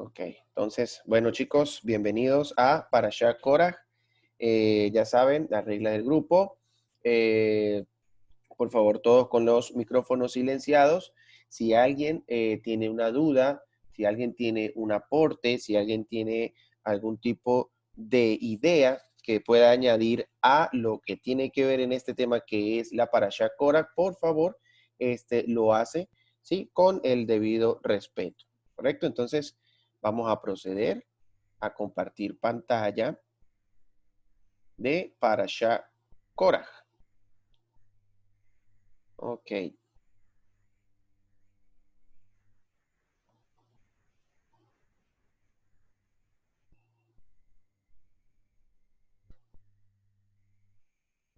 Ok, entonces, bueno chicos, bienvenidos a Parashat Korah. Ya saben, la regla del grupo. Eh, por favor, todos con los micrófonos silenciados. Si alguien tiene una duda, si alguien tiene un aporte, si alguien tiene algún tipo de idea que pueda añadir a lo que tiene que ver en este tema que es la Parashat Korah, por favor, lo hace, ¿sí? Con el debido respeto, ¿correcto? Entonces, vamos a proceder a compartir pantalla de Parashat Korah. Ok.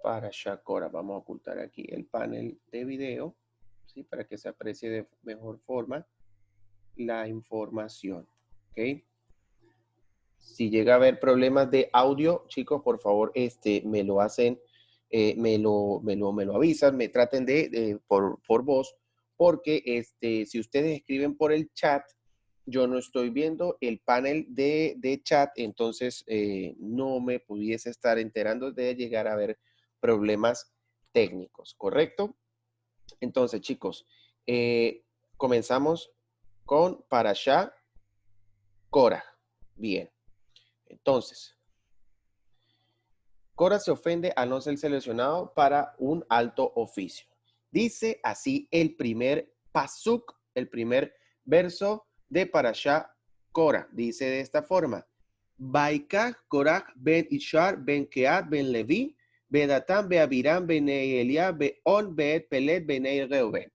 Parashat Korah. Vamos a ocultar aquí el panel de video, ¿sí? Para que se aprecie de mejor forma la información. ¿Ok? Si llega a haber problemas de audio, chicos, por favor, me lo hacen, me lo avisan, me traten por voz, porque si ustedes escriben por el chat, yo no estoy viendo el panel de chat, entonces no me pudiese estar enterando de llegar a haber problemas técnicos, ¿correcto? Entonces, chicos, comenzamos con Parashat Korah. Bien. Entonces, Korah se ofende a no ser seleccionado para un alto oficio. Dice así el primer pasuk, el primer verso de Parashat Korah. Dice de esta forma: Baikach Korah ben Ishar ben Keat ben Levi, Bedatan be Abiram ben Elia beon beet Pelet ben Reuben.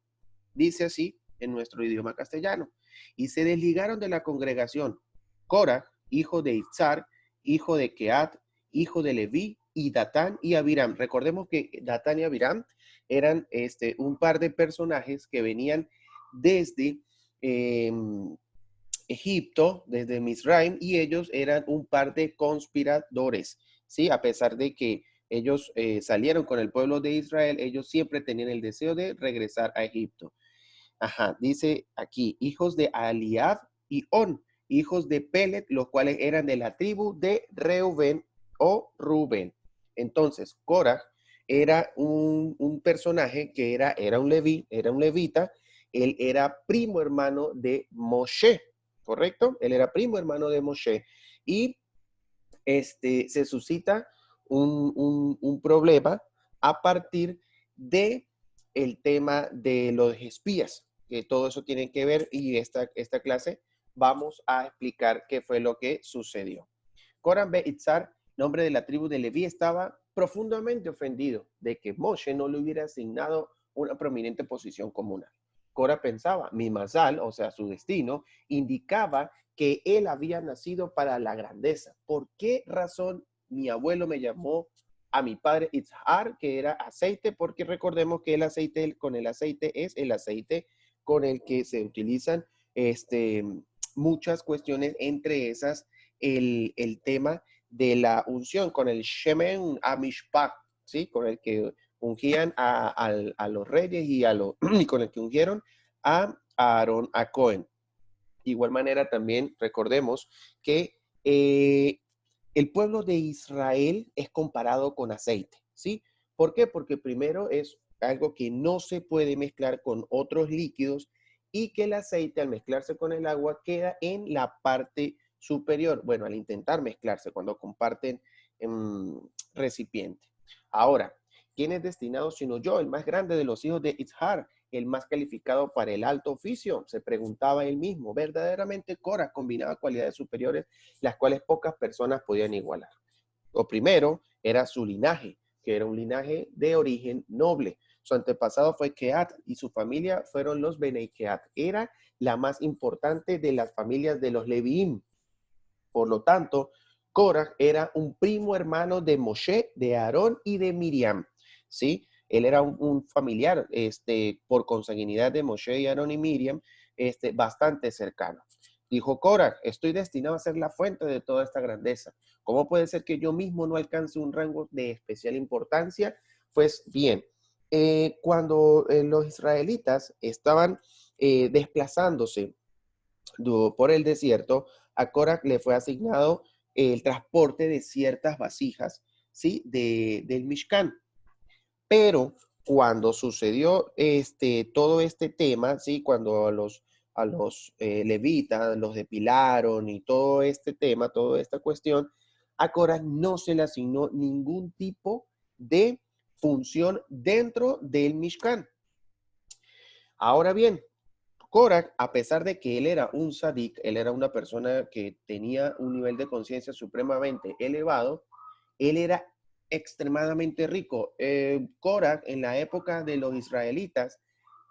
Dice así en nuestro idioma castellano. Y se desligaron de la congregación Korah, hijo de Itzar, hijo de Keat, hijo de Leví, y Datán y Abiram. Recordemos que Datán y Abiram eran un par de personajes que venían desde Egipto, desde Misraim, y ellos eran un par de conspiradores, ¿sí? A pesar de que ellos salieron con el pueblo de Israel, ellos siempre tenían el deseo de regresar a Egipto. Ajá, dice aquí, hijos de Aliab y On, hijos de Pelet, los cuales eran de la tribu de Reuben o Rubén. Entonces, Korah era un personaje que era un levita, él era primo hermano de Moshe, ¿correcto? Él era primo hermano de Moshe. Y se suscita un problema a partir de el tema de los espías, que todo eso tiene que ver, y esta clase vamos a explicar qué fue lo que sucedió. Coran be Itzar, nombre de la tribu de Leví, estaba profundamente ofendido de que Moshe no le hubiera asignado una prominente posición comunal. Cora pensaba, mi mazal, o sea, su destino, indicaba que él había nacido para la grandeza. ¿Por qué razón mi abuelo me llamó a mi padre Itzhar, que era aceite? Porque recordemos que el aceite, con el aceite es el aceite con el que se utilizan muchas cuestiones, entre esas el tema de la unción, con el Shemen Amishpat, ¿sí? Con el que ungían a los reyes y con el que ungieron a Aarón, a Cohen. De igual manera también recordemos que el pueblo de Israel es comparado con aceite, ¿sí? ¿Por qué? Porque primero es algo que no se puede mezclar con otros líquidos y que el aceite al mezclarse con el agua queda en la parte superior. Bueno, al intentar mezclarse cuando comparten recipiente. Ahora, ¿quién es destinado sino yo, el más grande de los hijos de Itzhar, el más calificado para el alto oficio? Se preguntaba él mismo. Verdaderamente Korah combinaba cualidades superiores, las cuales pocas personas podían igualar. Lo primero era su linaje, que era un linaje de origen noble. Su antepasado fue Keat y su familia fueron los Benei Keat. Era la más importante de las familias de los Leviim. Por lo tanto, Korah era un primo hermano de Moshe, de Aarón y de Miriam, ¿sí? Él era un familiar, por consanguinidad de Moshe y Aarón y Miriam, bastante cercano. Dijo Korah, estoy destinado a ser la fuente de toda esta grandeza. ¿Cómo puede ser que yo mismo no alcance un rango de especial importancia? Pues bien, cuando los israelitas estaban desplazándose por el desierto, a Korach le fue asignado el transporte de ciertas vasijas, ¿sí? Del Mishkan. Pero cuando sucedió todo este tema, ¿sí? Cuando a los levitas los depilaron y todo este tema, toda esta cuestión, a Korach no se le asignó ningún tipo de función dentro del Mishkan. Ahora bien, Korach, a pesar de que él era un sadik, él era una persona que tenía un nivel de conciencia supremamente elevado, él era extremadamente rico. Korach, en la época de los israelitas,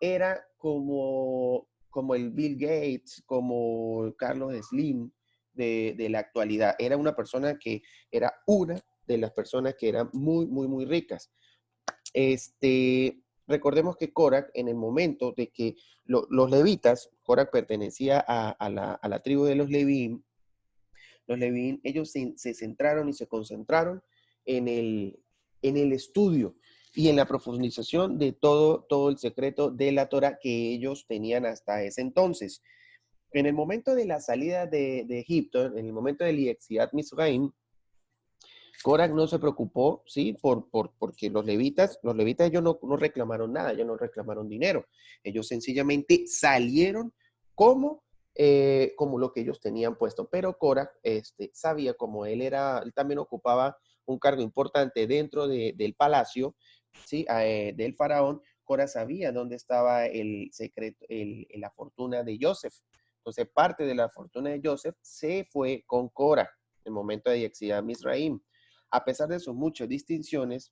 era como el Bill Gates, como Carlos Slim de la actualidad. Era una persona que era una de las personas que eran muy, muy, muy ricas. Recordemos que Korach, en el momento de que los levitas, Korach pertenecía a la tribu de los Levín, ellos se centraron y se concentraron en el estudio y en la profundización de todo el secreto de la Torah que ellos tenían hasta ese entonces. En el momento de la salida de Egipto, en el momento del Yetziat Mitzrayim, Korach no se preocupó, ¿sí? Porque los levitas ellos no reclamaron nada, ellos no reclamaron dinero. Ellos sencillamente salieron como, como lo que ellos tenían puesto. Pero Korach sabía, como él también ocupaba un cargo importante dentro del palacio, ¿sí? Del faraón, Korach sabía dónde estaba el secreto, la fortuna de Joseph. Entonces, parte de la fortuna de Joseph se fue con Korach en el momento de Yetziat Mitzrayim. A pesar de sus muchas distinciones,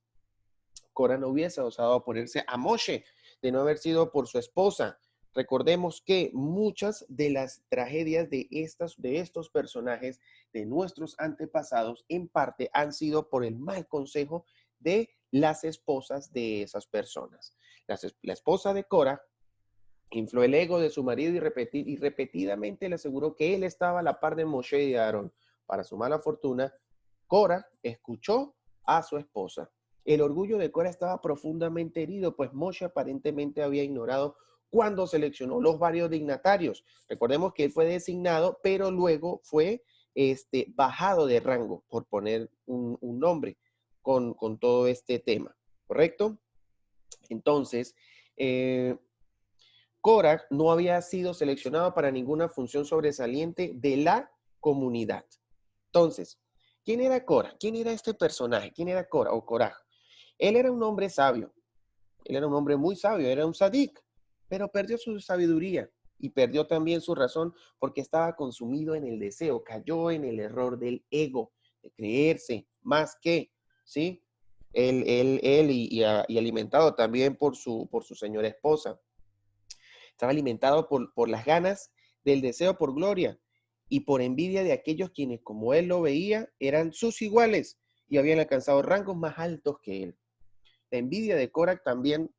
Korah no hubiese osado oponerse a Moshe de no haber sido por su esposa. Recordemos que muchas de las tragedias de estos personajes, de nuestros antepasados, en parte han sido por el mal consejo de las esposas de esas personas. La esposa de Korah infló el ego de su marido y repetidamente le aseguró que él estaba a la par de Moshe y de Aarón. Para su mala fortuna, Korah escuchó a su esposa. El orgullo de Korah estaba profundamente herido, pues Moshe aparentemente había ignorado cuando seleccionó los varios dignatarios. Recordemos que él fue designado, pero luego fue bajado de rango, por poner un nombre, con todo este tema, ¿correcto? Entonces, Korah no había sido seleccionado para ninguna función sobresaliente de la comunidad. Entonces, ¿quién era Korah? ¿Quién era este personaje? ¿Quién era Korah o Korah? Él era un hombre sabio. Él era un hombre muy sabio, era un sadik, pero perdió su sabiduría y perdió también su razón porque estaba consumido en el deseo, cayó en el error del ego, de creerse más que, ¿sí? Él y alimentado también por su señora esposa. Estaba alimentado por las ganas del deseo por gloria y por envidia de aquellos quienes, como él lo veía, eran sus iguales y habían alcanzado rangos más altos que él. La envidia de Korach también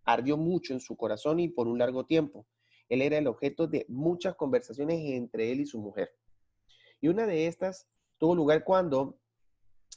ardió mucho en su corazón y por un largo tiempo. Él era el objeto de muchas conversaciones entre él y su mujer. Y una de estas tuvo lugar cuando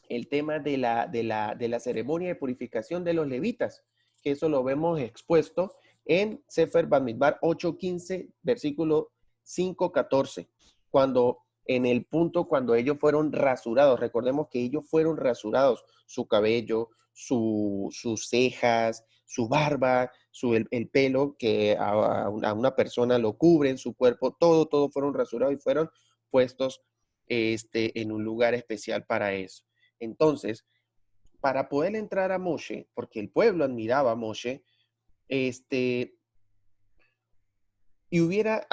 el tema de la ceremonia de purificación de los levitas, que eso lo vemos expuesto en Sefer Bamidbar 8:15, versículo 5:14, cuando en el punto cuando ellos fueron rasurados, recordemos que ellos fueron rasurados, su cabello, sus cejas, su barba, el pelo que a una persona lo cubre en su cuerpo, todo fueron rasurados y fueron puestos en un lugar especial para eso. Entonces, para poder entrar a Moshe, porque el pueblo admiraba a Moshe, y hubiera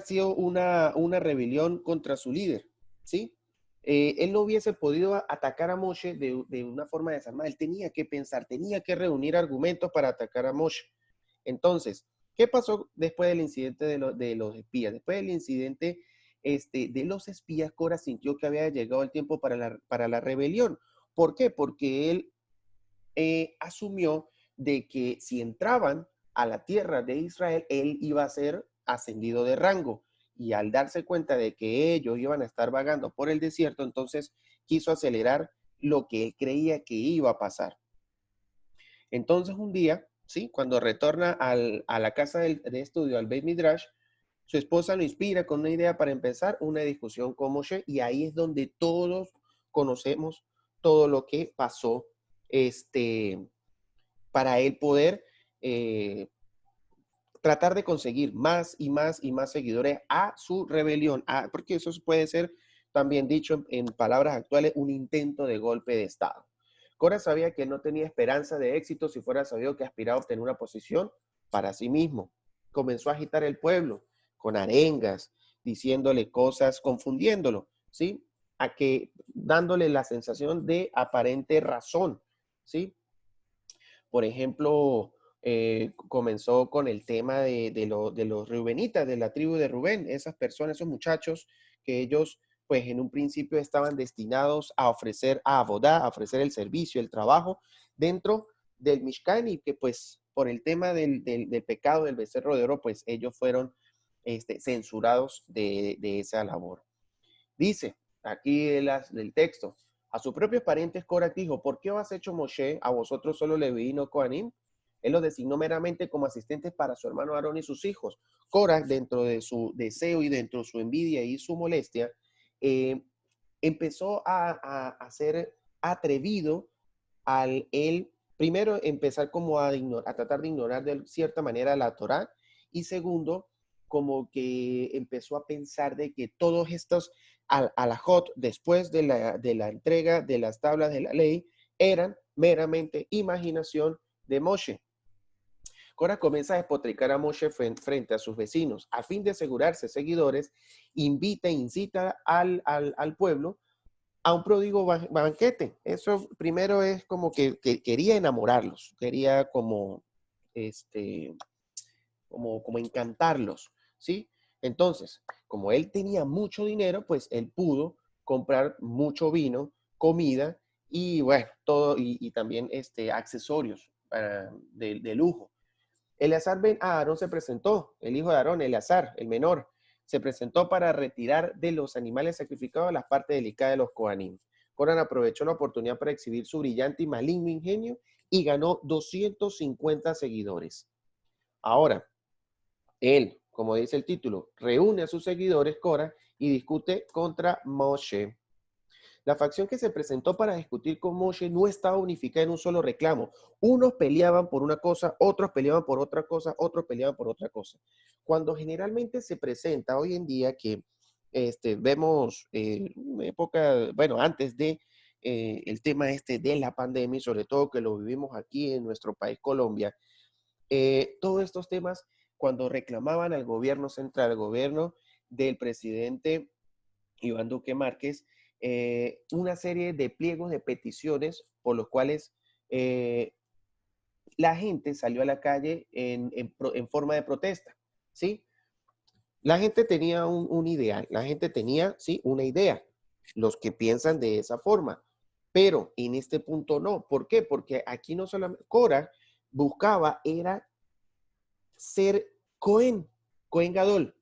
sido una rebelión contra su líder, ¿sí? Él no hubiese podido atacar a Moshe de una forma desarmada. Él tenía que pensar, tenía que reunir argumentos para atacar a Moshe. Entonces, ¿qué pasó después del incidente de los espías? Después del incidente de los espías, Korah sintió que había llegado el tiempo para la rebelión. ¿Por qué? Porque él asumió de que si entraban a la tierra de Israel, él iba a ser ascendido de rango. Y al darse cuenta de que ellos iban a estar vagando por el desierto, entonces quiso acelerar lo que él creía que iba a pasar. Entonces un día, ¿sí? Cuando retorna a la casa de estudio, al Beit Midrash, Su esposa lo inspira con una idea para empezar una discusión con Moshe y ahí es donde todos conocemos todo lo que pasó para él poder tratar de conseguir más y más y más seguidores a su rebelión, porque eso puede ser también dicho en palabras actuales, un intento de golpe de Estado. Cora sabía que no tenía esperanza de éxito si fuera sabido que aspiraba a obtener una posición para sí mismo. Comenzó a agitar el pueblo con arengas, diciéndole cosas, confundiéndolo, ¿sí? A que dándole la sensación de aparente razón, ¿sí? Por ejemplo, comenzó con el tema de los reubenitas, de la tribu de Rubén, esas personas, esos muchachos que ellos, pues en un principio estaban destinados a ofrecer a Abodá, a ofrecer el servicio, el trabajo dentro del Mishkan y que pues por el tema del pecado del becerro de oro, pues ellos fueron censurados de esa labor. Dice aquí el texto, a sus propios parientes Coraj dijo, ¿por qué os has hecho Moshe a vosotros solo Leví y no Coanim? Él los designó meramente como asistentes para su hermano Aarón y sus hijos. Coraj, dentro de su deseo y dentro de su envidia y su molestia, empezó a ser atrevido al él, primero, empezar como a tratar de ignorar de cierta manera la Torá, y segundo, como que empezó a pensar de que todos estos alajot, después de la entrega de las tablas de la ley, eran meramente imaginación de Moshe. Cora comienza a despotricar a Moshe frente a sus vecinos. A fin de asegurarse seguidores, invita e incita al pueblo a un pródigo banquete. Eso primero es como que quería enamorarlos, quería como encantarlos, ¿sí? Entonces, como él tenía mucho dinero, pues él pudo comprar mucho vino, comida y bueno, todo, y también accesorios de lujo. Eleazar ben Aarón se presentó, el hijo de Aarón, Eleazar, el menor, se presentó para retirar de los animales sacrificados las partes delicadas de los Kohanim. Corán aprovechó la oportunidad para exhibir su brillante y maligno ingenio y ganó 250 seguidores. Ahora, él, como dice el título, reúne a sus seguidores, Cora, y discute contra Moshe. La facción que se presentó para discutir con Moshe no estaba unificada en un solo reclamo. Unos peleaban por una cosa, otros peleaban por otra cosa, otros peleaban por otra cosa. Cuando generalmente se presenta hoy en día que vemos una época, bueno, antes de el tema de la pandemia y sobre todo que lo vivimos aquí en nuestro país, Colombia, todos estos temas, cuando reclamaban al gobierno central, al gobierno del presidente Iván Duque Márquez, una serie de pliegos de peticiones por los cuales la gente salió a la calle en forma de protesta, ¿sí? La gente tenía un ideal, la gente tenía, sí, una idea, los que piensan de esa forma, pero en este punto no. ¿Por qué? Porque aquí no solamente, Cora buscaba era ser Cohen Gadol,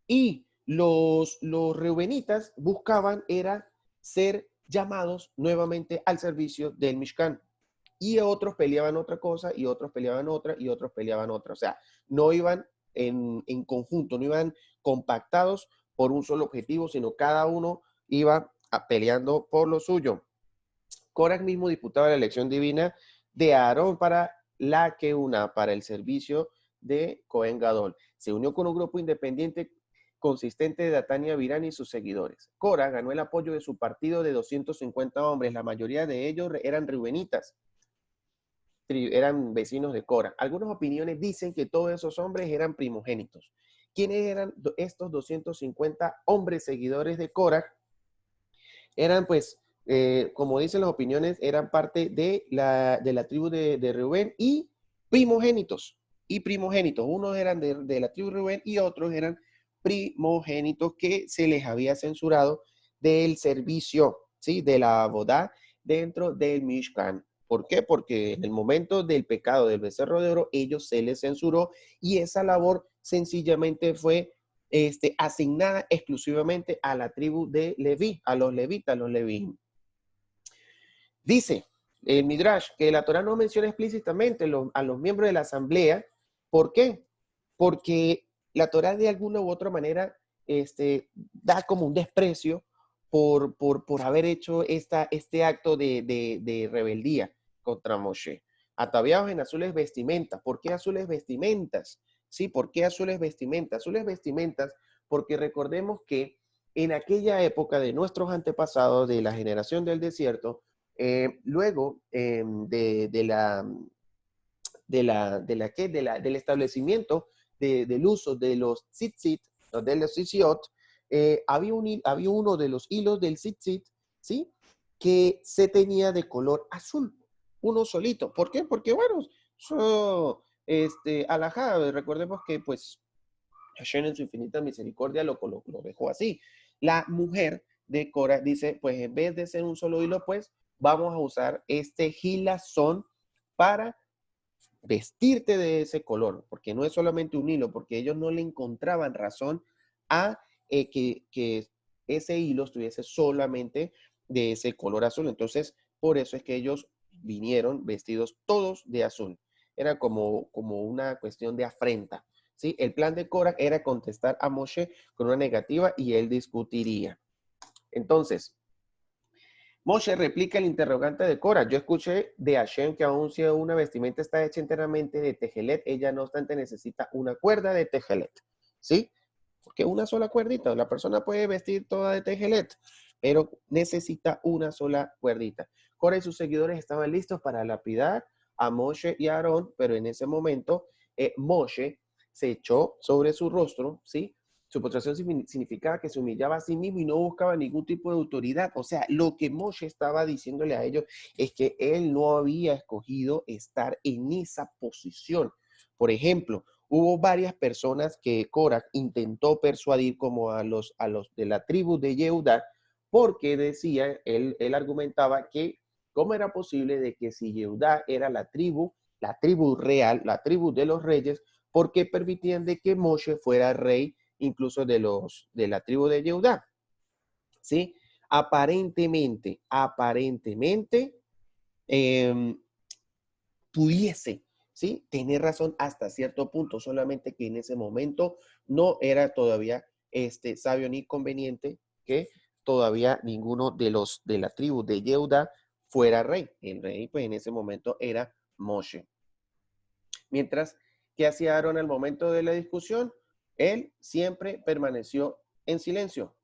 y los reubenitas buscaban era ser llamados nuevamente al servicio del Mishkan. Y otros peleaban otra cosa, y otros peleaban otra, y otros peleaban otra. O sea, no iban en conjunto, no iban compactados por un solo objetivo, sino cada uno iba peleando por lo suyo. Coraj mismo disputaba la elección divina de Aarón para la Keuna, para el servicio de Cohen Gadol. Se unió con un grupo independiente consistente de Datania Virán y sus seguidores. Cora ganó el apoyo de su partido de 250 hombres, la mayoría de ellos eran reubenitas, eran vecinos de Cora. Algunas opiniones dicen que todos esos hombres eran primogénitos. ¿Quiénes eran estos 250 hombres seguidores de Cora? Eran pues, como dicen las opiniones, eran parte de la tribu de Rubén y primogénitos. Unos eran de la tribu de Rubén y otros eran primogénitos que se les había censurado del servicio, ¿sí? De la bodá dentro del Mishkan. ¿Por qué? Porque en el momento del pecado del becerro de oro, ellos se les censuró y esa labor sencillamente fue asignada exclusivamente a la tribu de Leví, a los levitas, a los leví. Dice el Midrash que la Torá no menciona explícitamente a los miembros de la asamblea. ¿Por qué? Porque la Torá de alguna u otra manera da como un desprecio por haber hecho este acto de rebeldía contra Moshe. Ataviados en azules vestimentas. ¿Por qué azules vestimentas? Sí, ¿por qué azules vestimentas? Azules vestimentas porque recordemos que en aquella época de nuestros antepasados, de la generación del desierto, luego del establecimiento del uso de los tzitzit, de los tzitziot, había uno de los hilos del tzitzit, ¿sí? Que se tenía de color azul, uno solito. ¿Por qué? Porque, bueno, alajá, recordemos que, pues, Hashem en su infinita misericordia lo dejó así. La mujer de Cora dice, pues, en vez de ser un solo hilo, pues, vamos a usar este gilazón para vestirte de ese color, porque no es solamente un hilo, porque ellos no le encontraban razón a que ese hilo estuviese solamente de ese color azul. Entonces, por eso es que ellos vinieron vestidos todos de azul. Era como una cuestión de afrenta. ¿Sí? El plan de Korah era contestar a Moshe con una negativa y él discutiría. Entonces, Moshe replica el interrogante de Cora. Yo escuché de Hashem que aun si una vestimenta está hecha enteramente de tejelet, ella no obstante necesita una cuerda de tejelet. ¿Sí? Porque una sola cuerdita. La persona puede vestir toda de tejelet, pero necesita una sola cuerdita. Cora y sus seguidores estaban listos para lapidar a Moshe y a Aarón, pero en ese momento Moshe se echó sobre su rostro, ¿sí? Su postración significaba que se humillaba a sí mismo y no buscaba ningún tipo de autoridad. O sea, lo que Moshe estaba diciéndole a ellos es que él no había escogido estar en esa posición. Por ejemplo, hubo varias personas que Korah intentó persuadir como a los de la tribu de Yehuda, porque decía, él argumentaba que cómo era posible de que si Yehuda era la tribu real, la tribu de los reyes, ¿por qué permitían de que Moshe fuera rey incluso de la tribu de Yehuda? ¿Sí? Aparentemente, pudiese, ¿sí? Tener razón hasta cierto punto, solamente que en ese momento no era todavía sabio ni conveniente que todavía ninguno de la tribu de Yehuda fuera rey. El rey, pues en ese momento era Moshe. Mientras que hacía Aarón al momento de la discusión, él siempre permaneció en silencio.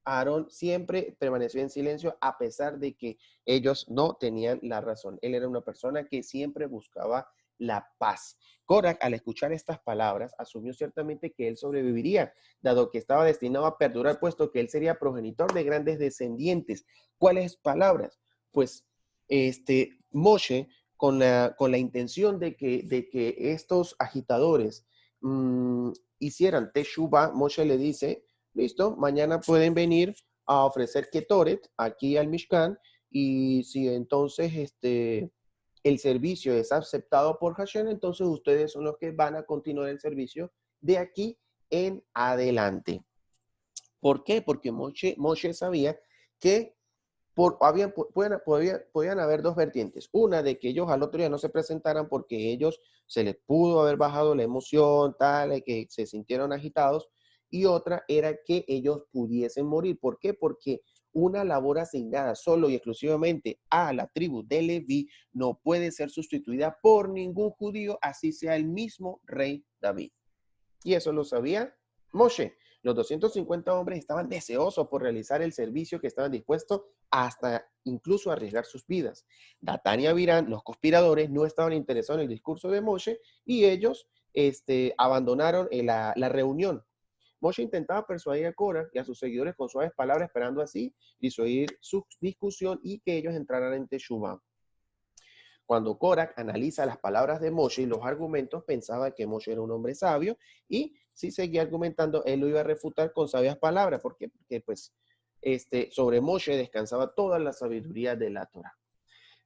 Aarón siempre permaneció en silencio a pesar de que ellos no tenían la razón. Él era una persona que siempre buscaba la paz. Korah, al escuchar estas palabras, asumió ciertamente que él sobreviviría, dado que estaba destinado a perdurar, puesto que él sería progenitor de grandes descendientes. ¿Cuáles palabras? Pues Moshe, con la intención de que estos agitadores hicieran Teshuvah, Moshe le dice, listo, mañana pueden venir a ofrecer Ketoret aquí al Mishkan y si entonces el servicio es aceptado por Hashem, entonces ustedes son los que van a continuar el servicio de aquí en adelante. ¿Por qué? Porque Moshe sabía que podían haber dos vertientes. Una de que ellos al otro día no se presentaran porque ellos se les pudo haber bajado la emoción, tal, que se sintieron agitados. Y otra era que ellos pudiesen morir. ¿Por qué? Porque una labor asignada solo y exclusivamente a la tribu de Leví no puede ser sustituida por ningún judío, así sea el mismo rey David. Y eso lo sabía Moshe. Los 250 hombres estaban deseosos por realizar el servicio que estaban dispuestos hasta incluso arriesgar sus vidas. Datán y Abirán, los conspiradores, no estaban interesados en el discurso de Moshe y ellos abandonaron la reunión. Moshe intentaba persuadir a Korah y a sus seguidores con suaves palabras, esperando así disuadir su discusión y que ellos entraran en Teshuvah. Cuando Korah analiza las palabras de Moshe y los argumentos, pensaba que Moshe era un hombre sabio y si seguía argumentando, él lo iba a refutar con sabias palabras. ¿Por qué? Porque pues sobre Moshe descansaba toda la sabiduría de la Torah.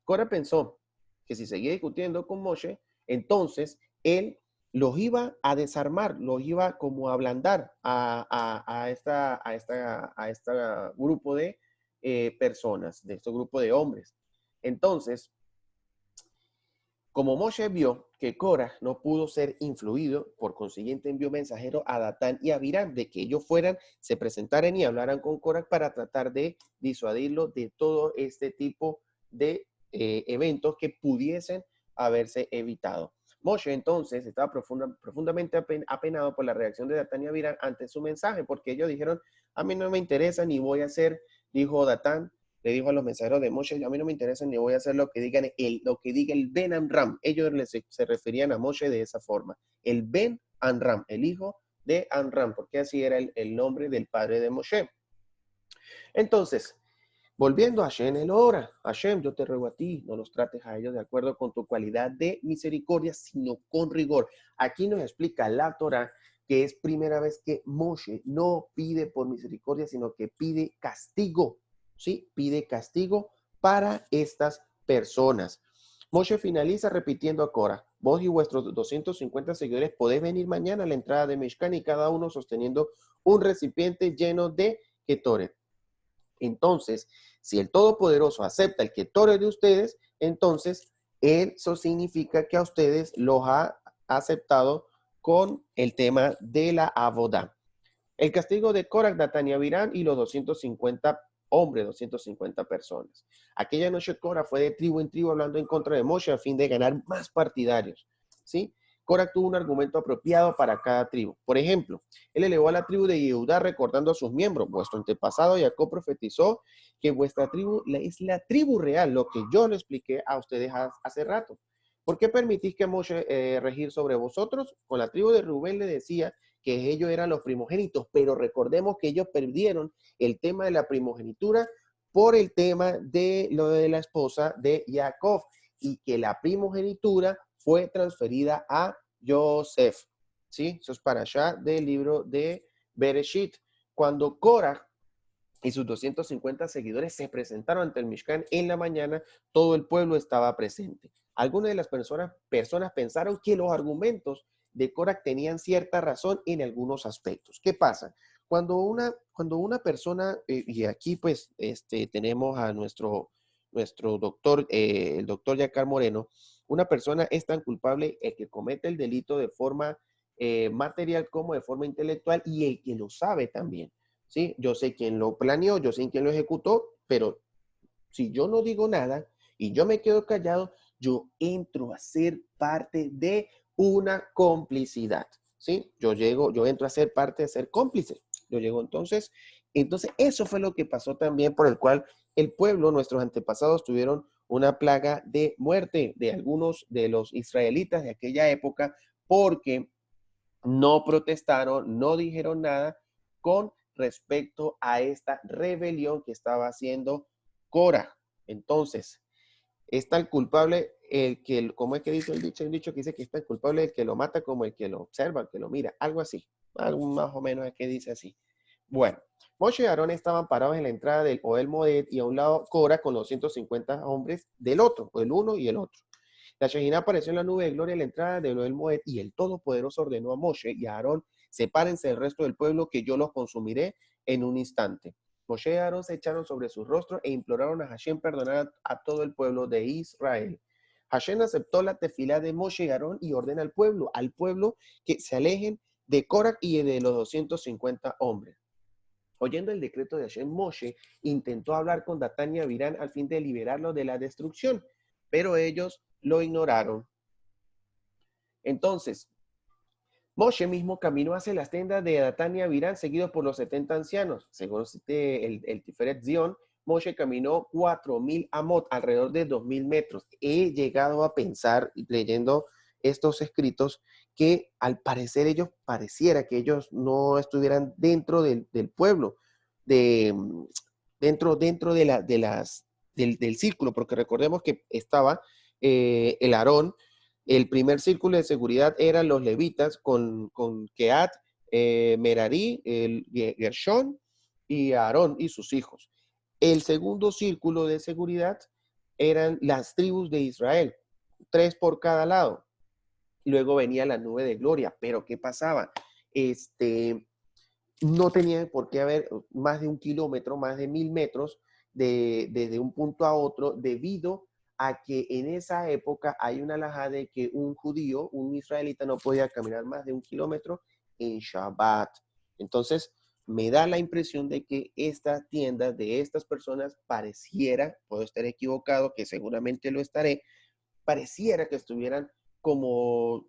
Korah pensó que si seguía discutiendo con Moshe, entonces él los iba a desarmar, los iba como a ablandar a este grupo de personas, de este grupo de hombres. Entonces, Como Moshe vio que Korah no pudo ser influido, por consiguiente envió mensajeros a Datán y a Abiram de que ellos fueran, se presentaran y hablaran con Korah para tratar de disuadirlo de todo este tipo de eventos que pudiesen haberse evitado. Moshe entonces estaba profundamente apenado por la reacción de Datán y Abiram ante su mensaje, porque ellos dijeron, a mí no me interesa ni voy a hacer, dijo Datán, le dijo a los mensajeros de Moshe, a mí no me interesa ni voy a hacer lo que diga el Ben Amram. Ellos se referían a Moshe de esa forma. El Ben Amram, el hijo de Amram, porque así era el nombre del padre de Moshe. Entonces, volviendo a Hashem, él ora, Hashem, yo te ruego a ti, no los trates a ellos de acuerdo con tu cualidad de misericordia, sino con rigor. Aquí nos explica la Torah que es primera vez que Moshe no pide por misericordia, sino que pide castigo. ¿Sí? Pide castigo para estas personas. Moshe finaliza repitiendo a Korah, vos y vuestros 250 seguidores podéis venir mañana a la entrada de Mishkan y cada uno sosteniendo un recipiente lleno de Ketoret. Entonces, si el Todopoderoso acepta el Ketoret de ustedes, entonces eso significa que a ustedes los ha aceptado con el tema de la Avodá. El castigo de Korah, Datán y Abiram y los 250 hombres, 250 personas. Aquella noche Korah fue de tribu en tribu hablando en contra de Moshe a fin de ganar más partidarios. ¿Sí? Korah tuvo un argumento apropiado para cada tribu. Por ejemplo, él elevó a la tribu de Yehudá recordando a sus miembros. Vuestro antepasado Jacob profetizó que vuestra tribu es la tribu real, lo que yo le expliqué a ustedes hace rato. ¿Por qué permitís que Moshe regir sobre vosotros? Con la tribu de Rubén le decía que ellos eran los primogénitos, pero recordemos que ellos perdieron el tema de la primogenitura por el tema de lo de la esposa de Jacob y que la primogenitura fue transferida a Joseph. ¿Sí? Eso es para allá del libro de Bereshit. Cuando Korah y sus 250 seguidores se presentaron ante el Mishkan en la mañana, todo el pueblo estaba presente. Algunas de las personas pensaron que los argumentos de Korah tenían cierta razón en algunos aspectos. ¿Qué pasa? Cuando una persona, y aquí pues tenemos a nuestro doctor, el doctor Yacar Moreno, una persona es tan culpable el que comete el delito de forma material como de forma intelectual y el que lo sabe también. ¿Sí? Yo sé quién lo planeó, yo sé quién lo ejecutó, pero si yo no digo nada y yo me quedo callado, yo entro a ser parte de una complicidad, ¿sí? Yo entro a ser parte de ser cómplice. Yo llego entonces eso fue lo que pasó también por el cual el pueblo, nuestros antepasados tuvieron una plaga de muerte de algunos de los israelitas de aquella época porque no protestaron, no dijeron nada con respecto a esta rebelión que estaba haciendo Korah. Entonces, es tan culpable ¿cómo es que dice el dicho? Un dicho que dice que es tan culpable el que lo mata como el que lo observa, el que lo mira, algo así, algo más o menos es que dice así. Bueno, Moshe y Aarón estaban parados en la entrada del Ohel Moed y a un lado Korah con los 150 hombres del otro, el uno y el otro. La Shejina apareció en la nube de gloria en la entrada del Ohel Moed y el Todopoderoso ordenó a Moshe y a Aarón, sepárense del resto del pueblo que yo los consumiré en un instante. Moshe y Aarón se echaron sobre sus rostros e imploraron a Hashem perdonar a todo el pueblo de Israel. Hashem aceptó la tefilá de Moshe y Aarón y ordena al pueblo que se alejen de Korah y de los 250 hombres. Oyendo el decreto de Hashem, Moshe intentó hablar con Datán y Abiram al fin de liberarlo de la destrucción, pero ellos lo ignoraron. Entonces, Moshe mismo caminó hacia las tiendas de Datán y Abiram, seguido por los 70 ancianos. Según el Tiferet Zion, Moshe caminó 4,000 amot, alrededor de 2,000 metros. He llegado a pensar, leyendo estos escritos, que al parecer pareciera que ellos no estuvieran dentro del pueblo, dentro del círculo, porque recordemos que estaba el Aarón. El primer círculo de seguridad eran los levitas con Keat, Merari, el Gershón y Aarón y sus hijos. El segundo círculo de seguridad eran las tribus de Israel, 3 por cada lado. Luego venía la nube de gloria, pero ¿qué pasaba? No tenía por qué haber más de 1 kilómetro, más de 1,000 metros desde un punto a otro debido a que en esa época hay una alhaja de que un judío, un israelita, no podía caminar más de 1 kilómetro en Shabbat. Entonces, me da la impresión de que estas tiendas de estas personas pareciera, puedo estar equivocado, que seguramente lo estaré, pareciera que estuvieran como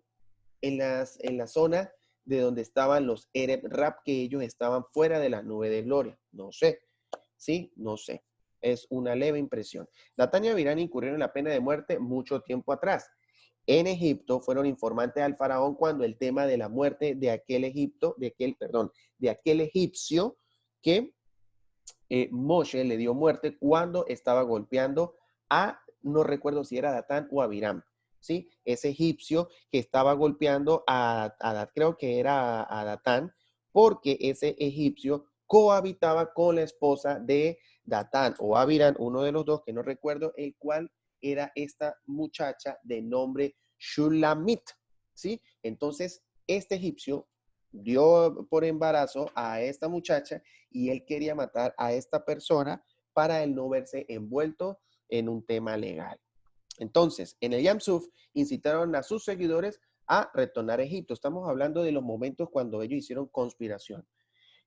en la zona de donde estaban los Ereb Rap, que ellos estaban fuera de la nube de gloria. No sé, ¿sí? No sé. Es una leve impresión. Datán y Abirán incurrieron en la pena de muerte mucho tiempo atrás. En Egipto fueron informantes al faraón cuando el tema de la muerte de aquel de aquel egipcio que Moshe le dio muerte cuando estaba golpeando a, no recuerdo si era Datán o Abiram, ¿sí? Ese egipcio que estaba golpeando creo que era a Datán, porque ese egipcio cohabitaba con la esposa de Datán o Abiram, uno de los dos que no recuerdo, el cual era esta muchacha de nombre Shulamit, ¿sí? Entonces, este egipcio dio por embarazo a esta muchacha y él quería matar a esta persona para él no verse envuelto en un tema legal. Entonces, en el Yam Suf incitaron a sus seguidores a retornar a Egipto. Estamos hablando de los momentos cuando ellos hicieron conspiración.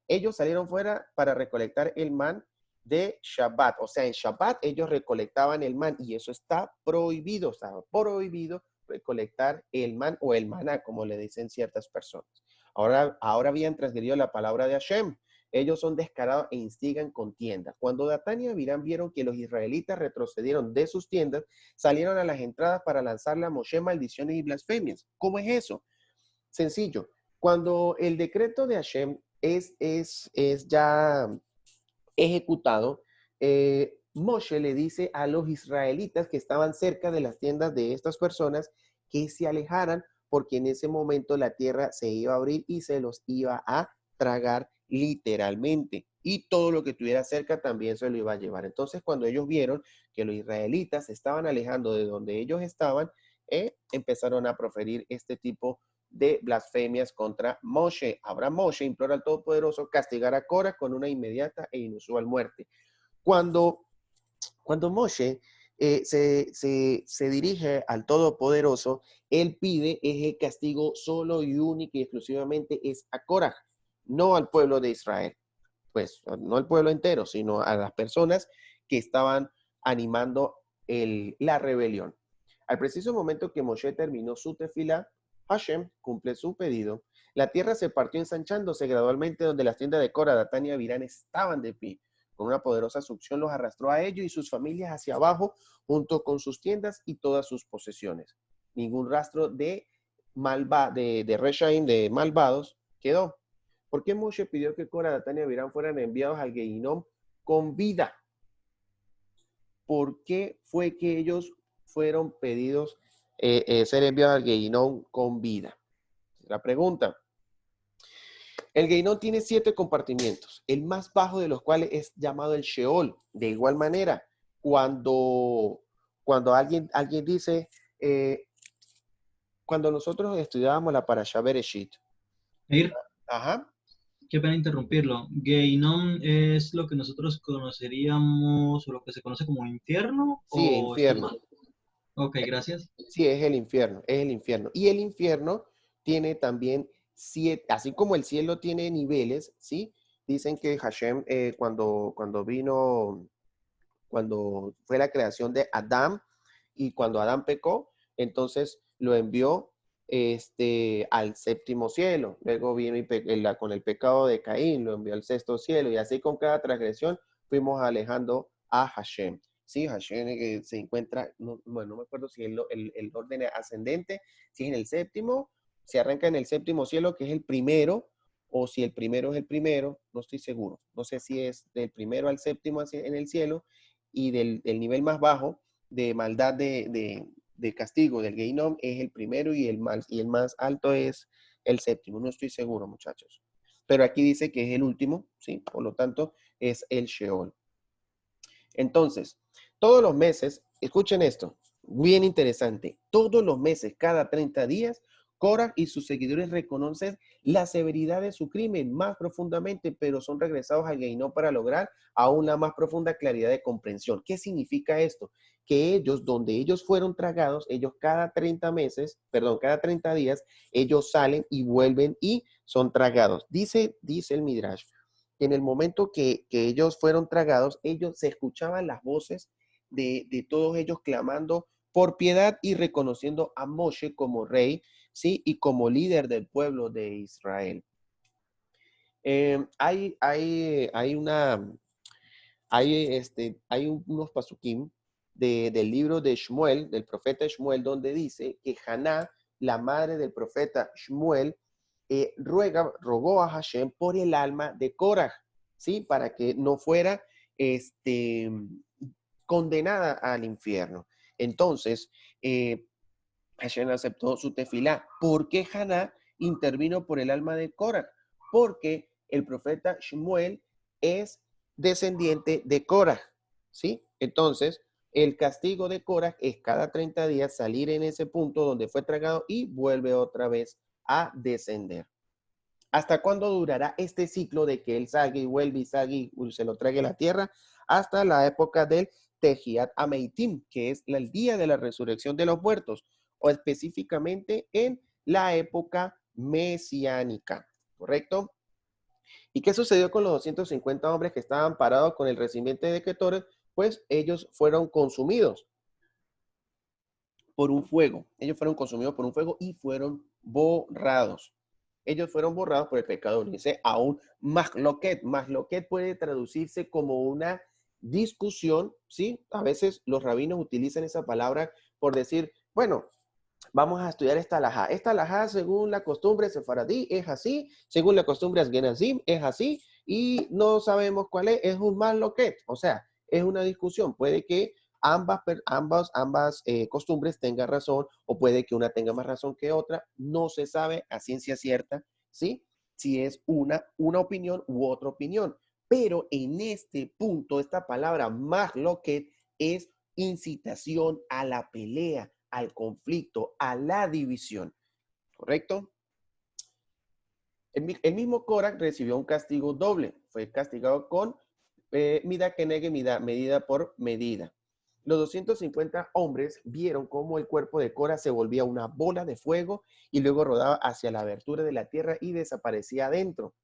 Ellos salieron fuera para recolectar el man de Shabbat. O sea, en Shabbat ellos recolectaban el man y eso está prohibido. Estaba prohibido recolectar el man o el maná, como le dicen ciertas personas. Ahora habían transgredido la palabra de Hashem. Ellos son descarados e instigan contiendas. Cuando Datán y Abirán vieron que los israelitas retrocedieron de sus tiendas, salieron a las entradas para lanzarle a Moshe maldiciones y blasfemias. ¿Cómo es eso? Sencillo. Cuando el decreto de Hashem es ya ejecutado, Moshe le dice a los israelitas que estaban cerca de las tiendas de estas personas que se alejaran porque en ese momento la tierra se iba a abrir y se los iba a tragar literalmente. Y todo lo que estuviera cerca también se lo iba a llevar. Entonces, cuando ellos vieron que los israelitas se estaban alejando de donde ellos estaban, empezaron a proferir este tipo de blasfemias contra Moshe. Ahora Moshe implora al Todopoderoso castigar a Cora con una inmediata e inusual muerte. Cuando Moshe se dirige al Todopoderoso, él pide el castigo solo y único y exclusivamente es a Cora, no al pueblo de Israel. Pues no al pueblo entero, sino a las personas que estaban animando la rebelión. Al preciso momento que Moshe terminó su tefilá, Hashem cumple su pedido. La tierra se partió ensanchándose gradualmente donde las tiendas de Cora, Datán y Abirán estaban de pie. Con una poderosa succión los arrastró a ellos y sus familias hacia abajo, junto con sus tiendas y todas sus posesiones. Ningún rastro de Reshaim, de malvados, quedó. ¿Por qué Moshe pidió que Cora, Datán y Abirán fueran enviados al Gehinom con vida? ¿Por qué fue que ellos fueron pedidos ser enviados al Gehinom con vida? La pregunta. El Gehinom tiene 7 compartimientos, el más bajo de los cuales es llamado el Sheol. De igual manera, cuando alguien dice, cuando nosotros estudiábamos la Parashá Bereshit, Ir, ajá, qué pena interrumpirlo. Geinom es lo que nosotros conoceríamos o lo que se conoce como infierno sí, o estoy infierno. mal. Ok, gracias. Sí, es el infierno, es el infierno. Y el infierno tiene también 7, así como el cielo tiene niveles, ¿sí? Dicen que Hashem, cuando fue la creación de Adán y cuando Adán pecó, entonces lo envió al séptimo cielo. Luego vino con el pecado de Caín, lo envió al sexto cielo y así con cada transgresión fuimos alejando a Hashem. Sí, Hashem se encuentra, bueno, no me acuerdo si el orden ascendente, si es en el séptimo, se arranca en el séptimo cielo, que es el primero, o si el primero es el primero, no estoy seguro. No sé si es del primero al séptimo en el cielo y del nivel más bajo de maldad de castigo del Gehinom es el primero y el más alto es el séptimo. No estoy seguro, muchachos. Pero aquí dice que es el último, ¿sí? Por lo tanto, es el Sheol. Entonces, todos los meses, escuchen esto, bien interesante, todos los meses, cada 30 días, Korah y sus seguidores reconocen la severidad de su crimen más profundamente, pero son regresados al Gehinom para lograr aún una más profunda claridad de comprensión. ¿Qué significa esto? que ellos, donde ellos fueron tragados, ellos cada 30 meses, perdón, cada 30 días, ellos salen y vuelven y son tragados. Dice el Midrash, que en el momento que ellos fueron tragados, ellos se escuchaban las voces de todos ellos clamando por piedad y reconociendo a Moshe como rey, ¿sí? Y como líder del pueblo de Israel. Hay unos pasukim del libro de Shmuel, del profeta Shmuel, donde dice que Haná, la madre del profeta Shmuel, rogó a Hashem por el alma de Korah, ¿sí? Para que no fuera condenada al infierno. Entonces, Hashem aceptó su tefilá. ¿Por qué Haná intervino por el alma de Korah? Porque el profeta Shmuel es descendiente de Korah, ¿sí? Entonces, el castigo de Korah es cada 30 días salir en ese punto donde fue tragado y vuelve otra vez a descender. ¿Hasta cuándo durará este ciclo de que él salga y vuelve y salga y se lo trague la tierra? Hasta la época del Tejiat Ameitim, que es el día de la resurrección de los muertos, o específicamente en la época mesiánica, ¿correcto? ¿Y qué sucedió con los 250 hombres que estaban parados con el recipiente de Ketoret? Pues ellos fueron consumidos por un fuego. Ellos fueron consumidos por un fuego y fueron borrados. Ellos fueron borrados por el pecado. Dice aún mahloket. Mahloket puede traducirse como una discusión, ¿sí? A veces los rabinos utilizan esa palabra por decir, bueno, vamos a estudiar esta alajá. Esta alajá, según la costumbre sefaradí, es así. Según la costumbre askenazim, es así. Y no sabemos cuál es un mahloket. O sea, es una discusión. Puede que ambas costumbres tengan razón o puede que una tenga más razón que otra. No se sabe a ciencia cierta, ¿sí? Si es una opinión u otra opinión. Pero en este punto, esta palabra mahloket es incitación a la pelea, al conflicto, a la división. ¿Correcto? El mismo Korah recibió un castigo doble. Fue castigado con mida que negue mida, medida por medida. Los 250 hombres vieron cómo el cuerpo de Korah se volvía una bola de fuego y luego rodaba hacia la abertura de la tierra y desaparecía adentro.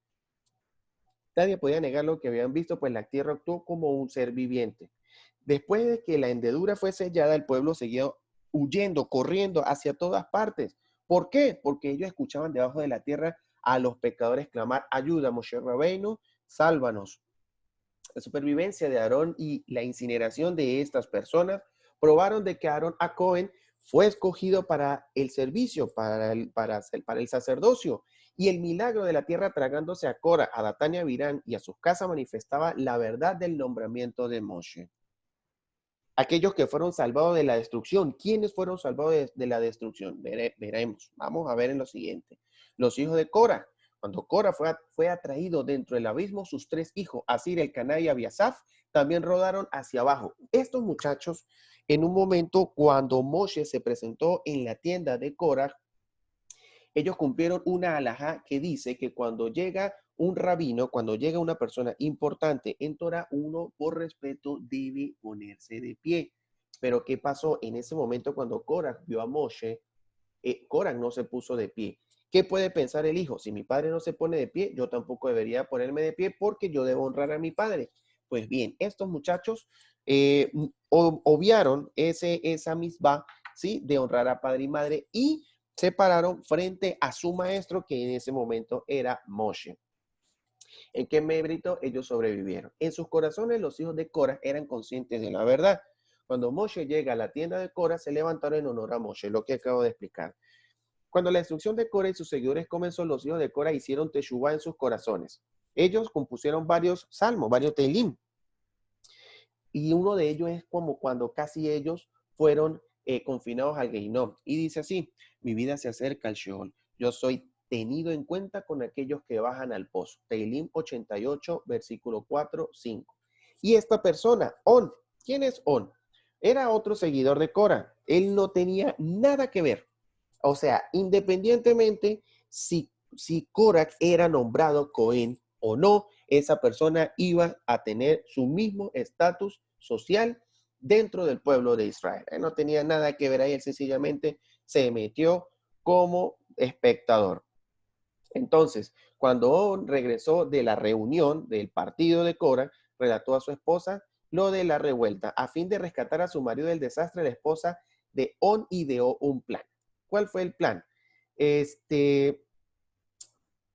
Nadie podía negar lo que habían visto, pues la tierra actuó como un ser viviente. Después de que la hendedura fue sellada, el pueblo seguía huyendo, corriendo hacia todas partes. ¿Por qué? Porque ellos escuchaban debajo de la tierra a los pecadores clamar, ayuda, Moshe Rabbeinu, sálvanos. La supervivencia de Aarón y la incineración de estas personas probaron de que Aarón a Cohen fue escogido para el servicio, para el sacerdocio. Y el milagro de la tierra tragándose a Cora, a Datán y a Abirán y a sus casas manifestaba la verdad del nombramiento de Moshe. Aquellos que fueron salvados de la destrucción. ¿Quiénes fueron salvados de la destrucción? Veremos. Vamos a ver en lo siguiente. Los hijos de Cora. Cuando Cora fue atraído dentro del abismo, sus tres hijos, Asir, Elcaná y Abiasaf, también rodaron hacia abajo. Estos muchachos, en un momento cuando Moshe se presentó en la tienda de Cora, ellos cumplieron una alajá que dice que cuando llega un rabino, cuando llega una persona importante en Torah, uno por respeto debe ponerse de pie. Pero ¿qué pasó en ese momento cuando Korah vio a Moshe? Korah no se puso de pie. ¿Qué puede pensar el hijo? Si mi padre no se pone de pie, yo tampoco debería ponerme de pie porque yo debo honrar a mi padre. Pues bien, estos muchachos obviaron esa misma, ¿sí? De honrar a padre y madre y se pararon frente a su maestro, que en ese momento era Moshe. ¿En qué mérito ellos sobrevivieron? En sus corazones los hijos de Korah eran conscientes de la verdad. Cuando Moshe llega a la tienda de Korah, se levantaron en honor a Moshe, lo que acabo de explicar. Cuando la destrucción de Korah y sus seguidores comenzó, los hijos de Korah hicieron teshuvá en sus corazones. Ellos compusieron varios salmos, varios tehilim. Y uno de ellos es como cuando casi ellos fueron confinados al Geinom. Y dice así, mi vida se acerca al Sheol. Yo soy tenido en cuenta con aquellos que bajan al pozo. Tehilim 88, versículo 4, 5. Y esta persona, On, ¿quién es On? Era otro seguidor de Korah. Él no tenía nada que ver. O sea, independientemente si Korah era nombrado Cohen o no, esa persona iba a tener su mismo estatus social dentro del pueblo de Israel. Él no tenía nada que ver ahí, él sencillamente se metió como espectador. Entonces, cuando On regresó de la reunión del partido de Cora, relató a su esposa lo de la revuelta. A fin de rescatar a su marido del desastre, la esposa de On ideó un plan. ¿Cuál fue el plan?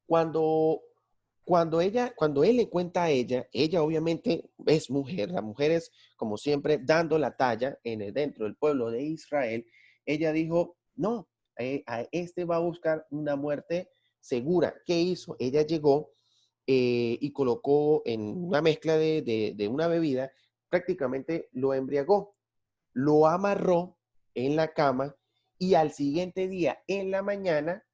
Cuando, cuando él le cuenta a ella obviamente es mujer, la mujer es como siempre dando la talla dentro del pueblo de Israel. Ella dijo, no, a este va a buscar una muerte segura. ¿Qué hizo? Ella llegó y colocó en una mezcla de una bebida, prácticamente lo embriagó, lo amarró en la cama y al siguiente día en la mañana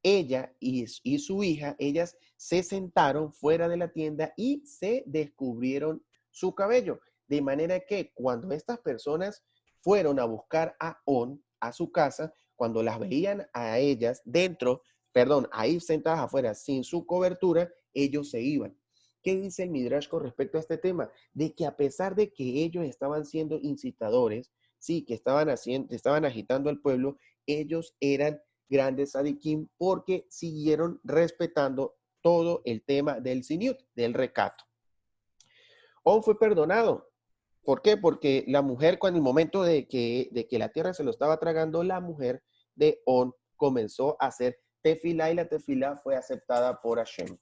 ella y su hija, ellas se sentaron fuera de la tienda y se descubrieron su cabello. De manera que cuando estas personas fueron a buscar a On a su casa, cuando las veían a ellas dentro, perdón, ahí sentadas afuera sin su cobertura, ellos se iban. ¿Qué dice el Midrash con respecto a este tema? De que a pesar de que ellos estaban siendo incitadores, sí, que estaban agitando al pueblo, ellos eran grandes sadiquín porque siguieron respetando todo el tema del siniut, del recato. On fue perdonado. ¿Por qué? Porque la mujer, cuando el momento de que la tierra se lo estaba tragando, la mujer de On comenzó a hacer tefilá y la tefilá fue aceptada por Hashem.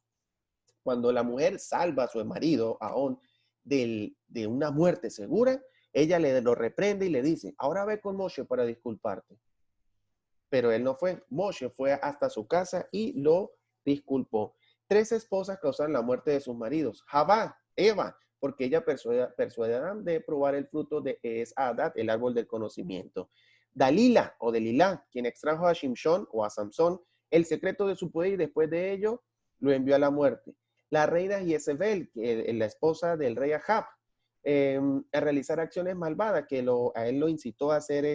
Cuando la mujer salva a su marido, a On, de una muerte segura, ella le lo reprende y le dice, ahora ve con Moshe para disculparte. Pero él no fue. Moshe fue hasta su casa y lo disculpó. 3 esposas causaron la muerte de sus maridos. Javá, Eva, porque ella persuadió a Adán de probar el fruto de Es-Adat, el árbol del conocimiento. Dalila o Delilá, quien extrajo a Shimshon o a Samson el secreto de su poder y después de ello lo envió a la muerte. La reina Jezebel, la esposa del rey Ahab, a realizar acciones malvadas que a él lo incitó a hacer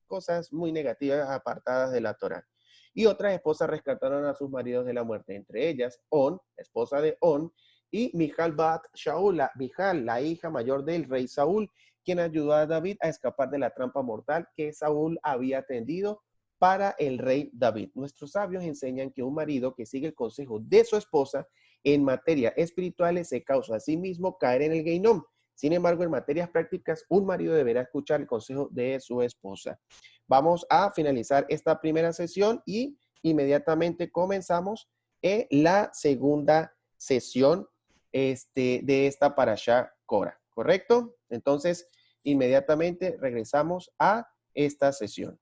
cosas muy negativas apartadas de la Torá. Y otras esposas rescataron a sus maridos de la muerte, entre ellas On, esposa de On, y Mijal Bat Shaul, Mijal, la hija mayor del rey Saúl, quien ayudó a David a escapar de la trampa mortal que Saúl había tendido para el rey David. Nuestros sabios enseñan que un marido que sigue el consejo de su esposa en materias espirituales se causa a sí mismo caer en el Geinom. Sin embargo, en materias prácticas, un marido deberá escuchar el consejo de su esposa. Vamos a finalizar esta primera sesión y inmediatamente comenzamos la segunda sesión de esta parashá Cora, ¿correcto? Entonces, inmediatamente regresamos a esta sesión.